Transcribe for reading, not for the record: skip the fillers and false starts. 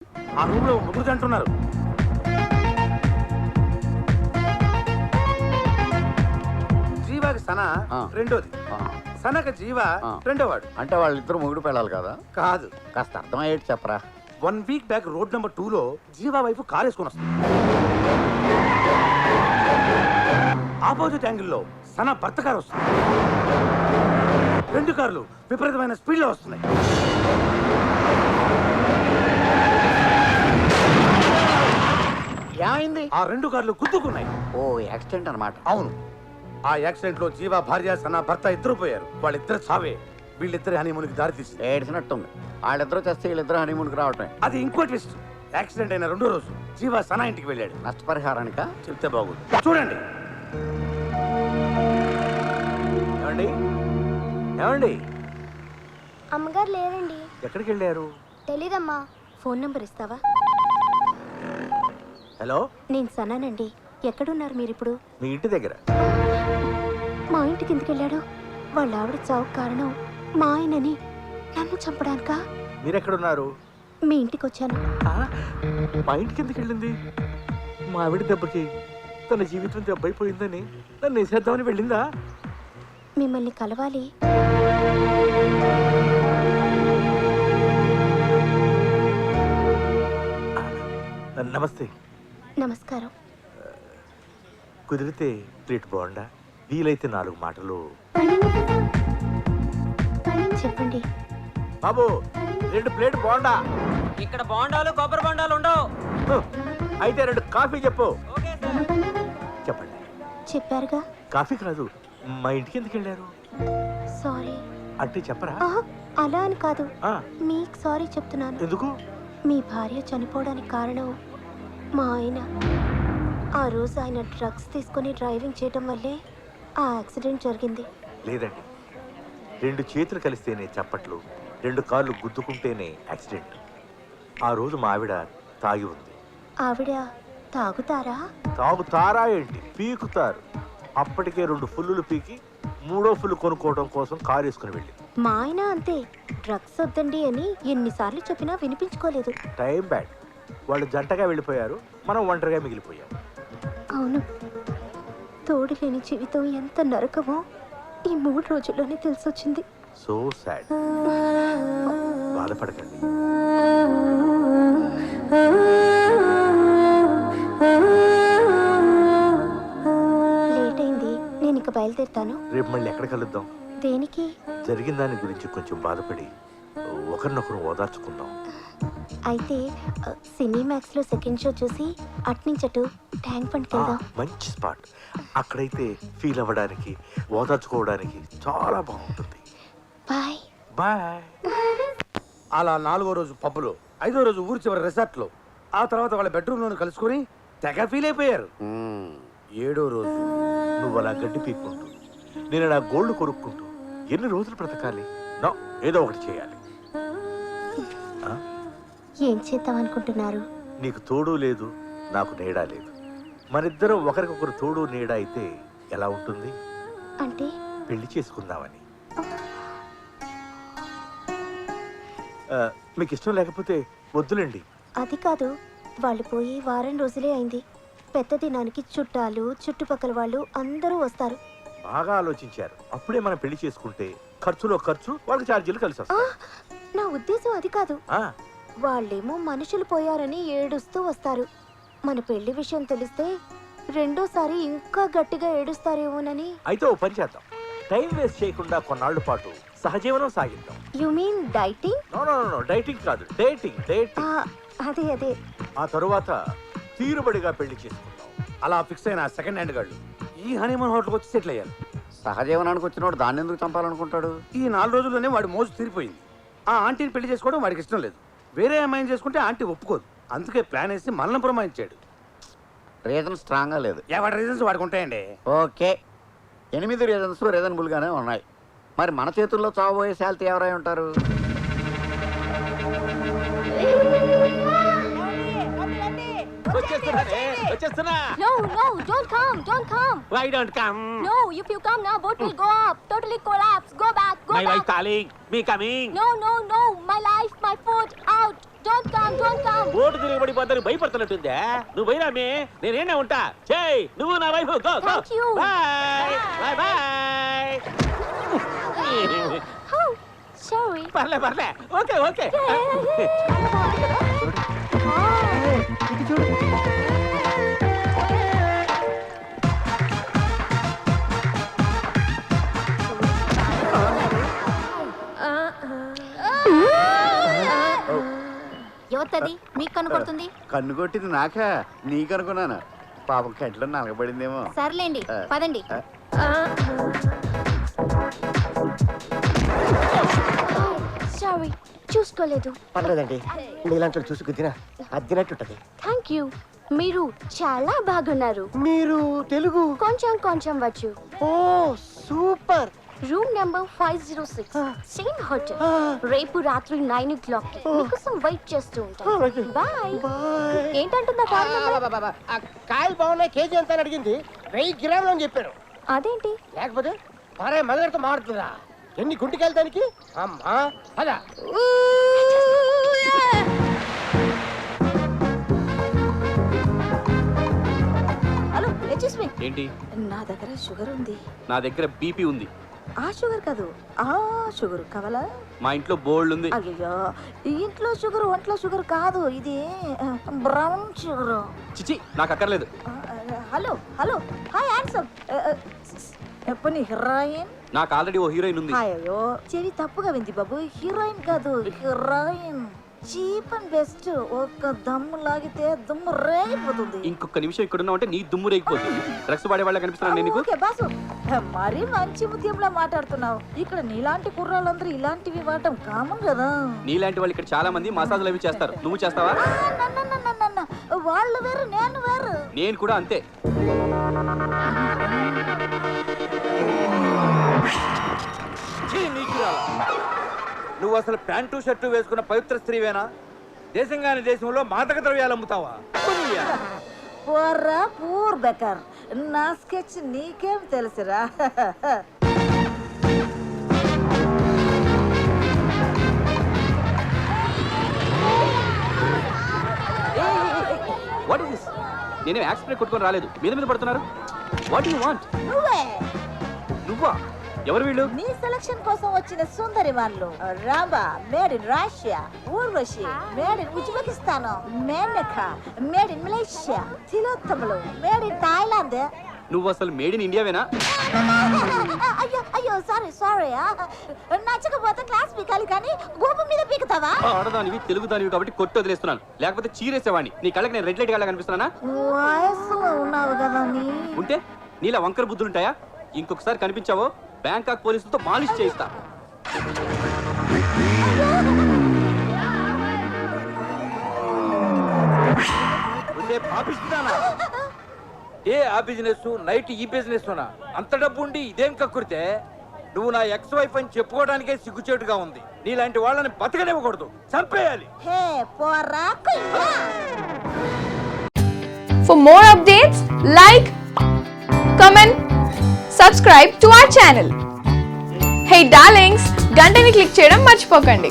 ఆ రూమ్ లో ముగ్గురు అంటున్నారు. జీవాకి సన రెండోది, సనక జీవ రెండోవాడు. అంటే వాళ్ళిద్దరు మొగుడు పెళ్ళాలి కదా? కాదు, కాస్త అర్థమయ్యేటి చెప్పరా. 1 వీక్ బ్యాక్ రోడ్ నెంబర్ 2 లో జీవా వైపు కార్ వేసుకొని వస్తుంది. ఆపోజిట్ యాంగిల్లో సన భర్త కారు వస్తుంది. 2 కార్లు విపరీతమైన స్పీడ్ లో వస్తున్నాయి. ఏమైంది? ఆ 2 కార్లు గుద్దుకున్నాయి. ఓ యాక్సిడెంట్ అన్నమాట. అవును, ఆ యాక్సిడెంట్ లో జీవా భార్య సన భర్త ఇద్దరు పోయారు. వాళ్ళిద్దరు చావే వీళ్ళిద్దరి హనీమూన్కి దారి తీసింది. ఏడ్చినట్టుంది. వాళ్ళిద్దరూ చేస్తే వీళ్ళిద్దరు హనీమూన్కి రావటం. అది ఇంకో ట్విస్ట్. యాక్సిడెంట్ అయిన 2వ రోజు జీవా సన ఇంటికి వెళ్ళాడు. నష్టపరిహారానిక చెప్తే బాగుంది, చూడండి. ఏమండి ఏమండి అమ్మగారు లేరండి. ఎక్కడికి వెళ్ళారు? తెలీదమ్మా. ఫోన్ నంబర్ ఇస్తావా? హలో, నేను సనానండి. ఎక్కడున్నారు మీరిప్పుడు? మీ ఇంటి దగ్గర. మా ఇంటికి ఎందుకు వెళ్ళాడు? వాళ్ళ ఆవిడ చావుకు కారణం మా ఆయనని నన్ను చంపడానికా? మీరెక్కడున్నారు? మీ ఇంటికి వచ్చాను. మా ఇంటికి ఎందుకు వెళ్ళింది? మా ఆవిడ దెబ్బకి తన జీవితం దెబ్బైపోయిందని నన్ను వేసేద్దామని వెళ్ళిందా? మిమ్మల్ని కలవాలి. నమస్తే. నమస్కారం. కుదిరితే ప్లేట్ బాగుండా, వీలైతే 4 మాటలు. చెప్పండి. బాబు 2 ప్లేట్ బాగుండా. ఇక్కడ బోండాలు కొబ్బరి బోండాలు ఉండవు. అయితే 2 కాఫీ చెప్పు. Okay sir. చెప్పండి. చెప్పారుగా. కాఫీ కాదు, మా ఇంటికి ఎందుకు వెళ్ళారు? సారీ. అంటే చెప్పరా? అలా అని కాదు, ఆ, మీకు సారీ చెప్తున్నాను. ఎందుకు? మీ భార్య చనిపోవడానికి కారణం మా ఆయన. ఆ రోజు ఆయన డ్రగ్స్ తీసుకొని డ్రైవింగ్ చేయటం వల్లే ఆ యాక్సిడెంట్ జరిగింది. లేదండి, 2 చేతులు కలిస్తేనే చప్పట్లు, 2 కాళ్ళు గుద్దుకుంటేనే యాక్సిడెంట్. ఆ రోజు మా ఆవిడ తాగి ఉంది. ఆవిడ తాగుతారా? తాగుతారా ఏంటి, పీకుతారు. అప్పటికే 2 ఫుల్లులు పీకి 3వ ఫుల్ కొనుక్కోవడం కోసం కారు వేసుకుని వెళ్ళింది. మా ఆయన అంతే. డ్రగ్స్ వద్దండి అని ఎన్నిసార్లు చెప్పినా వినిపించుకోలేదు. Time bad. వాళ్ళు జంటగా వెళ్ళిపోయారు, మనం ఒంటరిగా మిగిలిపోయాం. అవును, తోడు లేని జీవితం ఎంత నరకమో ఈ 3 రోజుల్లోనే తెలిసొచ్చింది. So sad. బాధపడకండి. లేట్ అయింది, నేను ఇక బయలుదేరుతాను. రేపు మళ్ళీ ఎక్కడ కలుద్దాం? దేనికి? జరిగిన దాని గురించి కొంచెం బాధపడి ఒకరినొకరు ఓదార్చుకుందాం. అయితే సినీమాక్స్ లో సెకండ్ షో చూసి అట్నుంచటు ట్యాంక్ బండ్కి వెళ్దాం. మంచి స్పాట్. అక్కడైతే ఫీల్ అవ్వడానికి, ఓదార్చుకోవడానికి చాలా బాగుంటుంది. Bye bye. అలా 4వ రోజు పబ్బులో, 5వ రోజు ఊరి చివరి రిసార్ట్ లో, ఆ తర్వాత వాళ్ళ బెడ్రూమ్ లో కలుసుకొని తెగ ఫీల్ అయిపోయారు. 7వ రోజు నువ్వు అలా గడ్డి పీక్కుంటూ, నేను నా గోల్డ్ కొరుక్కుంటూ ఎన్ని రోజులు బ్రతకాలి? నో, ఏదో ఒకటి చేయాలి. ఏం చేద్దాం అనుకుంటున్నారు? నీకు తోడు లేదు, నాకు నీడా లేదు. మనిద్దరం ఒకరికొకరు తోడు నీడ అయితే ఎలా ఉంటుంది? అంటే పెళ్లి చేసుకుందామని. మీకు ఇష్టం లేకపోతే వద్దులేండి. అది కాదు, వాళ్ళు పోయి వారం రోజులే అయింది. పెద్ద దినానికి చుట్టాలు, చుట్టుపక్కల వాళ్ళు అందరూ వస్తారు. బాగా ఆలోచించారు. అప్పుడే మనం పెళ్లి చేసుకుంటే ఖర్చులో ఖర్చు, వాళ్ళకి ఛార్జీలు కలిసి వస్తాయి. నా ఉద్దేశం అది కాదు. ఆ, వాళ్ళేమో మనుషులు పోయారని ఏడుస్తూ వస్తారు. మన పెళ్లి విషయం తెలిస్తే రెండోసారి ఇంకా గట్టిగా ఏడుస్తారేమోనని. అయితే ఓ పని చేద్దాం. టైం వేస్ట్ చేయకుండా కొన్నాళ్ల పాటు సహజీవనం సాగిద్దాం. You mean dieting? No no no, dieting కాదు, డేటింగ్. అదే అదే. ఆ తరువాత తీరుబడిగా పెళ్లి చేసుకుందాం. అలా ఫిక్స్ అయిన సెకండ్ హ్యాండ్ గాళ్ళు ఈ హనీమూన్ హోటల్కి వచ్చి సెటిల్ అయ్యారు. సహజీవనానికి వచ్చినోడు దాన్ని ఎందుకు చంపాలనుకుంటాడు? ఈ 4 రోజుల్లోనే వాడు మోజు తీరిపోయింది. ఆ ఆంటీని పెళ్లి చేసుకోవడం వాడికి ఇష్టం లేదు. వేరే అమ్మాయిని చేసుకుంటే ఆంటీ ఒప్పుకోదు. అందుకే ప్లాన్ వేసి మనల్ని పురమాయించాడు. రీజన్ స్ట్రాంగ్ గా లేదు. ఎవరి రీజన్స్ వాడికి ఉంటాయండి. ఓకే, 8 రీజన్స్ రీజనబుల్ గానే ఉన్నాయి. మరి మన చేతుల్లో చావబోయే శాలిటీ ఎవరై ఉంటారు? No, no, don't come. Why don't come? No, if you come now, boat will go up, totally collapse. Go back, go back. My wife calling, me coming. No, my life, my food, out. Don't come. Boat తిరగబడిపోతానికి భయపడుతున్నట్టుందే. నువ్వు పోయినామే, నేనేనే ఉంటా. చేయి నువ్వు నా wife. Thank you. Bye bye. Oh, sorry. పర్లే ఓకే. ఎవరిది మీకు కనపడుతుంది? కన్ను కొట్టింది నాక, నీకు అనుకున్నాను. పాపం కంట్లో నలగబడిందేమో. సర్లేండి, పదండి. సారీ, చూసుకోలేదు. పర్లేదండి, మీలాంటి చూసుకు తిన అద్దినట్టుంటది. Thank you. మీరు చాలా బాగున్నారు. మీరు తెలుగు? కొంచెం వచ్చు. ఓ super. Room number 506, same hotel. రేపు రాత్రి 9 o'clock మీకోసం వెయిట్ చేస్తూ ఉంటాను. బాయ్. ఏంటంటుందా కాయలు బాగున్నాయి, కేజీ ఎంత అని అడిగింది. 1000 గ్రాములు అని చెప్పారు. అదేంటి? లేకపోతే పారే మగలతో మారుతుందా? ఎన్ని గుంటికి దానికి? అమ్మా అదా. Hello, excuse me. ఏంటి? నా దగ్గర షుగర్ ఉంది. నా దగ్గర బీపీ ఉంది. ఆ షుగర్ కాదు, ఆ షుగర్ కావాలా? మా ఇంట్లో బోల్డ్ ఉంది. అయ్యో, ఈ ఇంట్లో షుగర్ ఒంట్లో షుగర్ కాదు, ఇది బ్రౌన్ షుగర్. చిచి, నాకు అక్కర్లేదు. Hello hi handsome. ఎప్పని హీరోయిన్? నాకు ఆల్రెడీ ఓ హీరోయిన్ ఉంది. అయ్యో, చెవి తప్పుగా వింది బాబు. హీరోయిన్ కాదు, హీరోయిన్. Cheap and best. ఒక దమ్ము లాగితే దుమ్ము రేగిపోతుంది. ఇంకొక నిమిషం ఇక్కడ ఉన్నావు అంటే నీ దుమ్ము రేగిపోతుంది. డ్రగ్స్ వాడే వాళ్ళ కనిపిస్తున్నాను నేను నీకు. ఓకే బాసు, మరీ మంచి ముత్యంలా మాట్లాడుతున్నావు. ఇక్కడ నీలాంటి కుర్రాళ్ళందరూ ఇలాంటివి వాడటం కామన్ కదా. నీలాంటి వాళ్ళు ఇక్కడ చాలా మంది మసాజులు అవి చేస్తారు. నువ్వు చేస్తావా? వాళ్ళు వేరు, నేను వేరు. నేను కూడా అంతే. నువ్వు అసలు ప్యాంటు షర్టు వేసుకున్న పవిత్ర స్త్రీవేనా? దేశంగాని దేశంలో మాదక ద్రవ్యాలు అమ్ముతావా? పోర్రా పూర్ బెకర్, నా స్కెచ్ నీకేం తెలుసురా? What is this? నేనే యాక్సిడెంట్ కొట్టుకొని రాలేదు, మీద పడుతున్నారు. What you want? నువ్వా? ఎవరు వీళ్ళు? నీ సెలక్షన్ కోసం వచ్చిన సుందరి వాళ్ళు. రాబా made in Russia, Urvashi made in Uzbekistan, Menaka made in Malaysia, తిలోత్తములు మేడ్ ఇన్ థాయిలాండ్. నువ్వు అసలు మేడ్ ఇన్ ఇండియావేనా? అయ్యో సారీ. నచ్చకపోతే క్లాస్ పీకాలి కానీ గోపు మీద పీకుతావా? ఆడదానివి, తెలుగు దానివి కాబట్టి కొట్టు వదిలేస్తున్నాను. లేకపోతే చీరేసేవాడిని. నీ కళ్ళకి నేను రెడ్ లైట్ కళ్ళ కనిపిస్తున్నానా? వయసులో ఉన్నావు కదా నీ. ఉంటే నీలా వంకర బుద్ధులుంటాయా? ఇంకొకసారి కనిపించావో బ్యాంకాక్ పోలీసులతో మాలిష్ చేయిస్తా. ఏ ఆ బిజినెస్ నైట్ ఈ బిజినెస్ అంత డబ్బు ఉండి ఇదేం కక్కురితే? నువ్వు నా ఎక్స్ వైఫ్ అని చెప్పుకోవడానికే సిగ్గుచేటుగా ఉంది. నీలాంటి వాళ్ళని బతకనివ్వకూడదు, చంపేయాలి. హే పోరా కుయ్యా. For more updates, like, comment, subscribe to our channel. Hey darlings, గంటని click చేయడం మర్చిపోకండి.